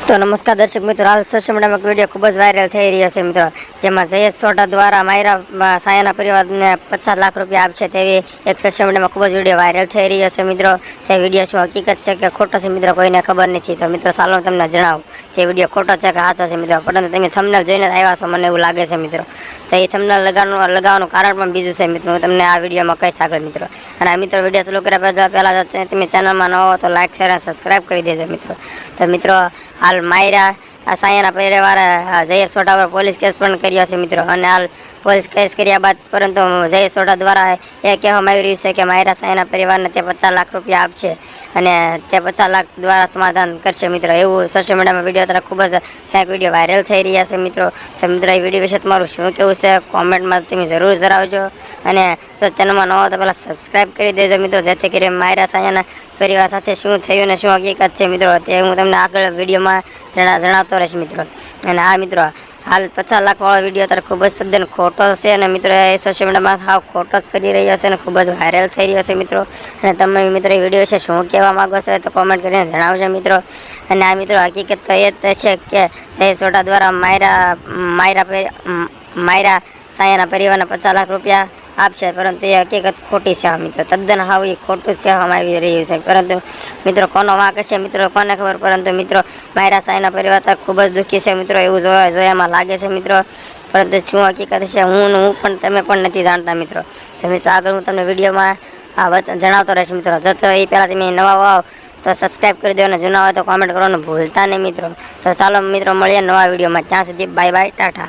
तो नमस्कार दर्शक मित्रों, हाल सोशल मीडिया में वीडियो खूब वायरल थी रही है मित्रों, जेમાં જયેશ સોઢા દ્વારા માયરા સાયાના પરિવારને 50 લાખ રૂપિયા આપશે તેવી એક સોશિયલ મીડિયામાં ખૂબ જ વિડીયો વાયરલ થઈ રહ્યો છે મિત્રો। તે વિડીયો શું હકીકત છે કે ખોટો છે મિત્રો કોઈને ખબર નથી। તો મિત્રો ચાલો તમને જણાવું કે વિડીયો ખોટો છે કે સાચો છે મિત્રો, પરંતુ તમે થંબનેલ જોઈને આવ્યા છો મને એવું લાગે છે મિત્રો। તો એ થંબનેલ લગાવવાનું કારણ પણ બીજું છે મિત્રો, હું તમને આ વિડીયોમાં કહીશ આગળ મિત્રો। અને આ મિત્રો વિડીયો ચાલુ કર્યા પહેલાં તમે ચેનલમાં ન હો તો લાઈક શેર અને સબસ્ક્રાઈબ કરી દેજો મિત્રો। તો મિત્રો हाल मायरा सायाना परिवार जयेश सोढ़ा पर पोलीस केस पण कर्यो छे मित्रों। अने हाल पोलीस केस कर्या बाद परंतु जयेश सोढ़ा द्वारा ए कहेवामां आवी रह्युं छे के मायरा सायाना परिवारने ते 50 लाख रूपिया आपशे अने ते 50 लाख द्वारा समाधान करशे मित्रों। एवुं सोशल मीडिया में विडियो तरह खूब ज फेक विडियो वायरल थई रह्या छे मित्रों। तो मित्रों ए विडियो विषे तमारुं शुं कहेवुं छे कॉमेंट में तमे जरूर जणावजो। अने जो चेनल में न हो तो पहला सब्सक्राइब करी देजो मित्रों, जेथी करीने मायरा सायाना परिवार साथे शुं थयुं ने शुं हकीकत छे मित्रों ते हुं तमने आगळ विडियो में जणावतो रहीश मित्रों। अने आ मित्रों हाल 50 लाख वाळो विडियो तर खूब ज तद्दन खोटो छे अने मित्रों ए सोशल मीडिया में हाव खोटो ज फरी रह्यो छे अने खूब ज वायरल थई रह्यो छे मित्रों। अने तमे मित्रों ए विडियो विषे शुं कहेवा मांगो छो तो कॉमेंट करीने जणावजो मित्रों। अने आ मित्रों हकीकत तो ए ज छे के जयेश सोढ़ा द्वारा मायरा सायाना परिवारने 50 लाख रूपिया आपशे, परंतु ये हकीकत खोटी छे मित्रों, तद्दन हाव ए खोटुं ज कहेवामां आवी रह्युं छे। परंतु मित्रों कोनो वांक छे मित्रों कोने खबर, परंतु मित्रों मायरा सायाना परिवार तर खूब ज दुखी छे मित्रों, एवुं जोयामां लागे छे मित्रों। परंतु शुं हकीकत छे हुं पण तमे पण नथी जाणता मित्रों। तो मित्रों आगळ हुं तमने विडियोमां जणावतो रहीश मित्रों। जो तो ए पहेला तमे नवा होव तो सब्सक्राइब कर दो अने जूना होय तो कॉमेंट करवानुं भूलता नहीं मित्रों। तो चालो मित्रों मळीए नवा विडियोमां, त्यां सुधी बाय बाय टाटा।